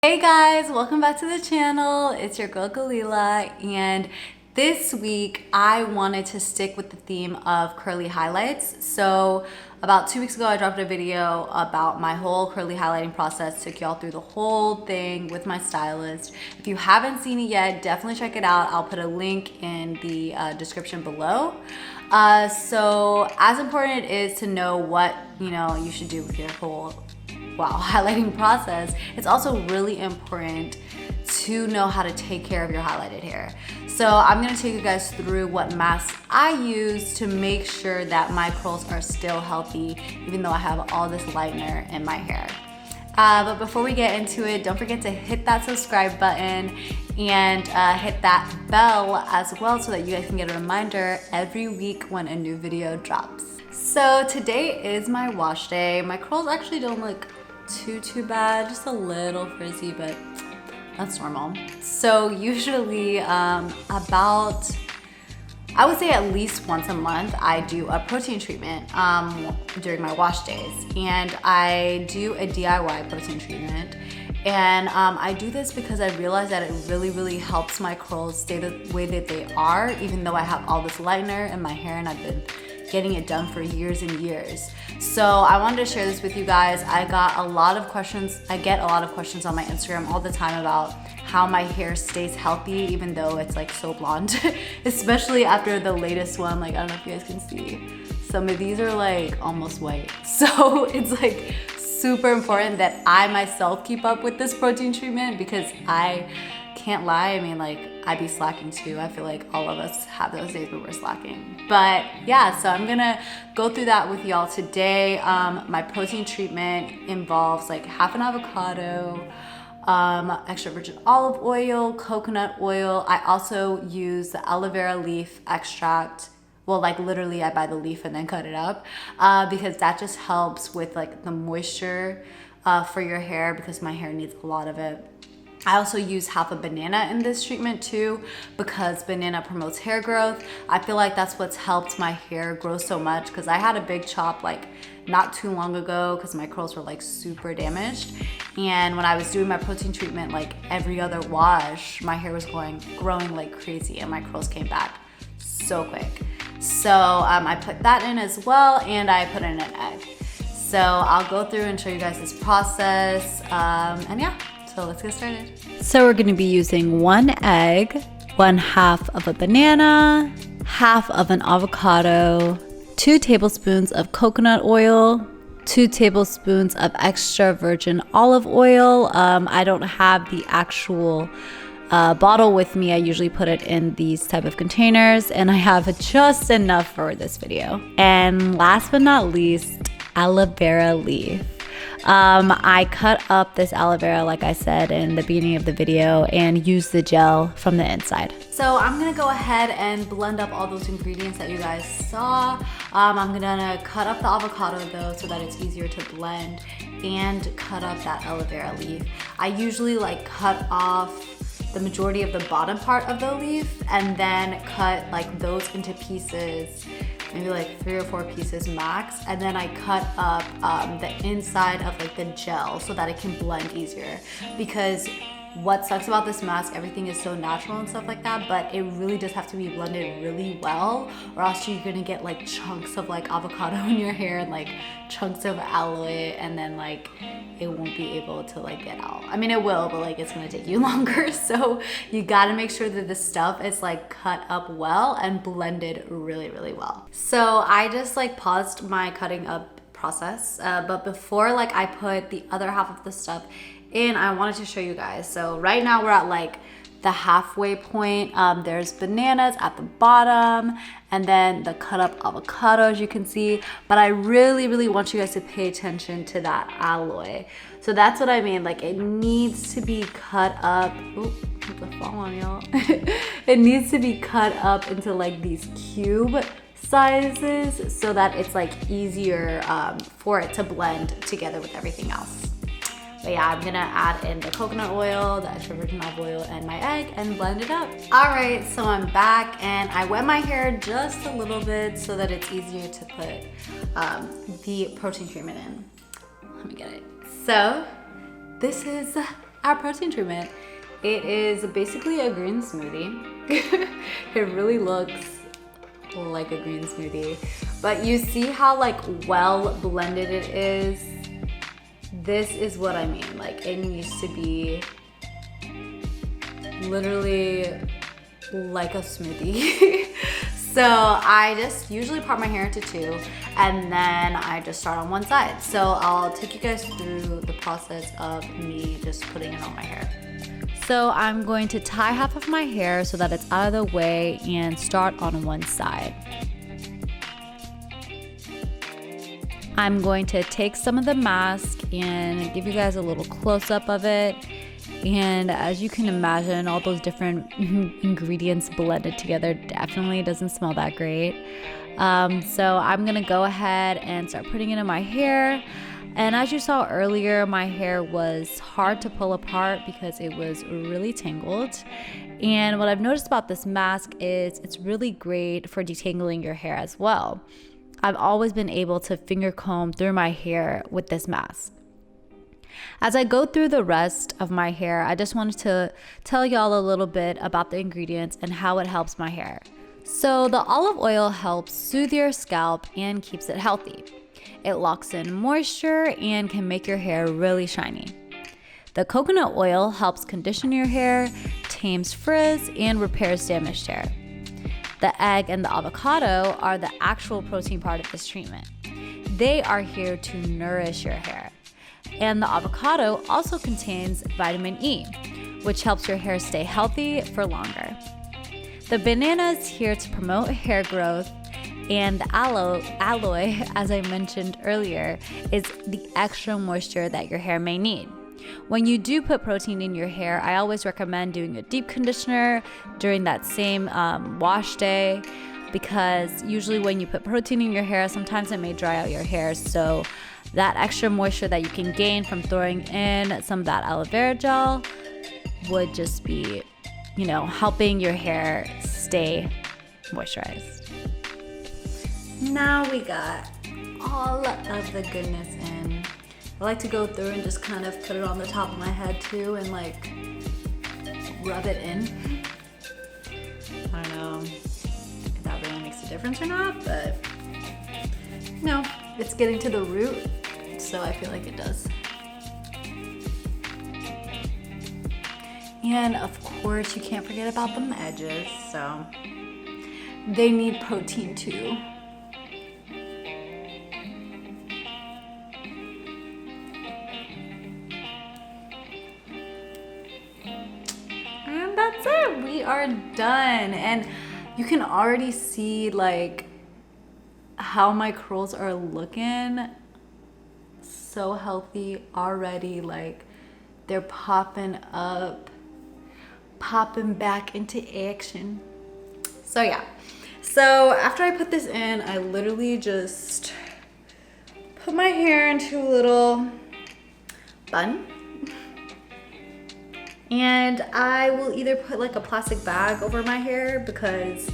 Hey guys, welcome back to the channel. It's your girl Gelila, and this week I wanted to stick with the theme of curly highlights. So about 2 weeks ago I dropped a video about my whole curly highlighting process, took y'all through the whole thing with my stylist. If you haven't seen it yet, definitely check it out. I'll put a link in the description below. So as important it is to know what you should do with your whole highlighting process, it's also really important to know how to take care of your highlighted hair. So I'm gonna take you guys through what masks I use to make sure that my curls are still healthy, even though I have all this lightener in my hair. But before we get into it, don't forget to hit that subscribe button and hit that bell as well so that you guys can get a reminder every week when a new video drops. So today is my wash day. My curls actually don't look too bad, just a little frizzy, but that's normal. So usually about, I would say at least once a month, I do a protein treatment during my wash days, and I do a DIY protein treatment. And I do this because I realize that it really helps my curls stay the way that they are, even though I have all this lightener in my hair and I've been getting it done for years and years. So I wanted to share this with you guys. I get a lot of questions on my Instagram all the time about how my hair stays healthy even though it's like so blonde, especially after the latest one. Like, I don't know if you guys can see, some of these are like almost white. So it's like super important that I myself keep up with this protein treatment, because I can't lie, I mean, like, I'd be slacking too. I feel like all of us have those days where we're slacking. But yeah, so I'm gonna go through that with y'all today. My protein treatment involves like half an avocado, extra virgin olive oil, coconut oil. I also use the aloe vera leaf extract. Well, like literally I buy the leaf and then cut it up because that just helps with like the moisture for your hair, because my hair needs a lot of it. I also use half a banana in this treatment too, because banana promotes hair growth. I feel like that's what's helped my hair grow so much, because I had a big chop like not too long ago because my curls were like super damaged. And when I was doing my protein treatment, like every other wash, my hair was growing like crazy and my curls came back so quick. So I put that in as well, and I put in an egg. So I'll go through and show you guys this process, and yeah. So let's get started. So we're gonna be using 1 egg, 1/2 of a banana, half of an avocado, 2 tablespoons of coconut oil, 2 tablespoons of extra virgin olive oil. I don't have the actual bottle with me. I usually put it in these type of containers, and I have just enough for this video. And last but not least, aloe vera leaf. I cut up this aloe vera, like I said in the beginning of the video, and use the gel from the inside. So I'm gonna go ahead and blend up all those ingredients that you guys saw. I'm gonna cut up the avocado though so that it's easier to blend, and cut up that aloe vera leaf. I usually like cut off the majority of the bottom part of the leaf and then cut like those into pieces, maybe like 3 or 4 pieces max, and then I cut up the inside of like the gel so that it can blend easier. Because what sucks about this mask, everything is so natural and stuff like that, but it really does have to be blended really well, or else you're gonna get like chunks of like avocado in your hair and like chunks of aloe, and then like it won't be able to like get out. I mean, it will, but like it's gonna take you longer. So you gotta make sure that the stuff is like cut up well and blended really well. So I just like paused my cutting up process, but before like I put the other half of the stuff in, I wanted to show you guys. So right now we're at like the halfway point. There's bananas at the bottom, and then the cut up avocado, as you can see. But I really want you guys to pay attention to that aloe. So that's what I mean, like it needs to be cut up. Oop, the fall on y'all. It needs to be cut up into like these cube sizes so that it's like easier for it to blend together with everything else. But yeah, I'm gonna add in the coconut oil, the extra virgin olive oil, and my egg and blend it up. All right, so I'm back, and I wet my hair just a little bit so that it's easier to put the protein treatment in. Let me get it. So this is our protein treatment. It is basically a green smoothie. It really looks like a green smoothie, but you see how like well blended it is. This is what I mean. Like, it needs to be literally like a smoothie. So I just usually part my hair into two, and then I just start on one side. So I'll take you guys through the process of me just putting it on my hair. So I'm going to tie half of my hair so that it's out of the way and start on one side. I'm going to take some of the mask and give you guys a little close-up of it. And as you can imagine, all those different ingredients blended together definitely doesn't smell that great. So I'm gonna go ahead and start putting it in my hair. And as you saw earlier, my hair was hard to pull apart because it was really tangled. And what I've noticed about this mask is it's really great for detangling your hair as well. I've always been able to finger comb through my hair with this mask. As I go through the rest of my hair, I just wanted to tell y'all a little bit about the ingredients and how it helps my hair. So the olive oil helps soothe your scalp and keeps it healthy. It locks in moisture and can make your hair really shiny. The coconut oil helps condition your hair, tames frizz, and repairs damaged hair. The egg and the avocado are the actual protein part of this treatment. They are here to nourish your hair. And the avocado also contains vitamin E, which helps your hair stay healthy for longer. The banana is here to promote hair growth, and the aloe, as I mentioned earlier, is the extra moisture that your hair may need. When you do put protein in your hair, I always recommend doing a deep conditioner during that same wash day, because usually when you put protein in your hair, sometimes it may dry out your hair. So that extra moisture that you can gain from throwing in some of that aloe vera gel would just be, helping your hair stay moisturized. Now we got all of the goodness in. I like to go through and just kind of put it on the top of my head too and like rub it in. I don't know if that really makes a difference or not, but no, it's getting to the root, so I feel like it does. And of course, you can't forget about the edges, so they need protein too. And that's it, we are done. And you can already see like how my curls are looking. So healthy already, like they're popping up, popping back into action. So yeah, so after I put this in, I literally just put my hair into a little bun, and I will either put like a plastic bag over my hair because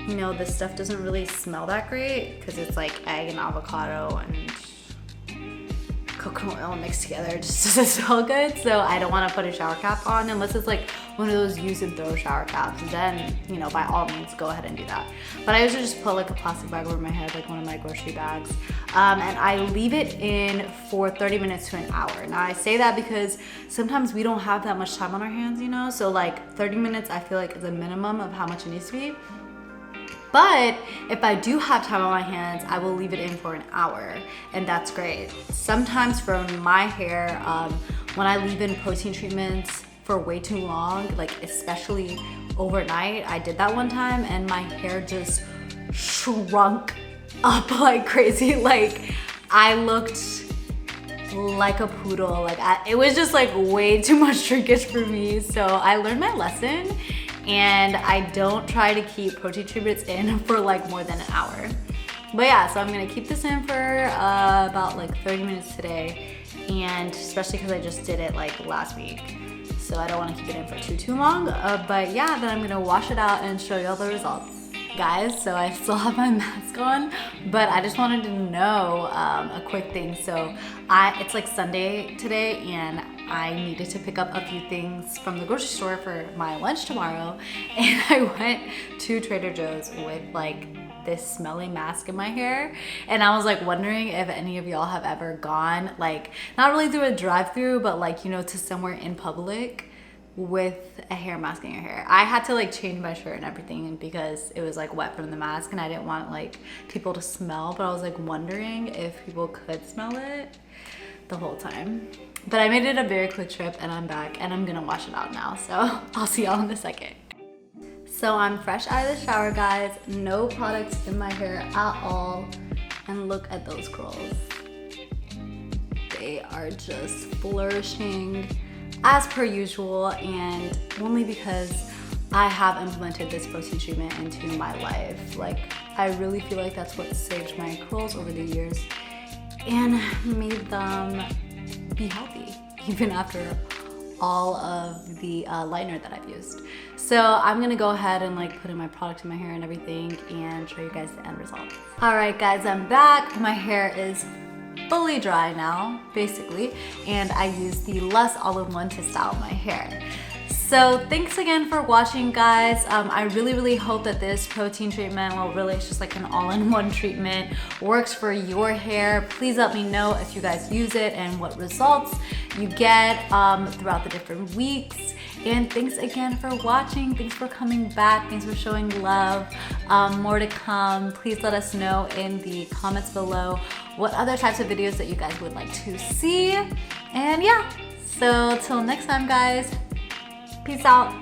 this stuff doesn't really smell that great because it's like egg and avocado and coconut oil mixed together. It just doesn't smell good, so I don't want to put a shower cap on unless it's like one of those use and throw shower caps. Then by all means go ahead and do that, but I usually just put like a plastic bag over my head, like one of my grocery bags, and I leave it in for 30 minutes to an hour. Now I say that because sometimes we don't have that much time on our hands, so like 30 minutes I feel like is a minimum of how much it needs to be. But if I do have time on my hands, I will leave it in for an hour, and that's great. Sometimes for my hair, when I leave in protein treatments for way too long, like especially overnight, I did that one time and my hair just shrunk up like crazy. Like I looked like a poodle. Like it was just like way too much shrinkage for me. So I learned my lesson. And I don't try to keep protein treatments in for like more than an hour. But yeah, so I'm gonna keep this in for about like 30 minutes today, and especially because I just did it like last week. So I don't wanna keep it in for too long. But yeah, then I'm gonna wash it out and show you all the results. Guys, so I still have my mask on, but I just wanted to know a quick thing. So it's like Sunday today, and I needed to pick up a few things from the grocery store for my lunch tomorrow, and I went to Trader Joe's with like this smelly mask in my hair, and I was like wondering if any of y'all have ever gone, like not really through a drive-through, but like, you know, to somewhere in public with a hair mask in your hair. I had to like change my shirt and everything because it was like wet from the mask, and I didn't want like people to smell, but I was like wondering if people could smell it the whole time. But I made it a very quick trip, and I'm back, and I'm gonna wash it out now, so I'll see y'all in a second. So I'm fresh out of the shower, guys. No products in my hair at all, and look at those curls. They are just flourishing as per usual, and only because I have implemented this protein treatment into my life. Like, I really feel like that's what saved my curls over the years and made them be healthy, even after all of the lightener that I've used. So I'm gonna go ahead and like put in my product in my hair and everything and show you guys the end result. All right, guys, I'm back. My hair is fully dry now, basically, and I use the Less All-in-One to style my hair. So thanks again for watching, guys. I really hope that this protein treatment, well, really it's just like an all-in-one treatment, works for your hair. Please let me know if you guys use it and what results you get throughout the different weeks. And thanks again for watching. Thanks for coming back. Thanks for showing love. More to come. Please let us know in the comments below what other types of videos that you guys would like to see. And yeah, so till next time, guys. Peace out.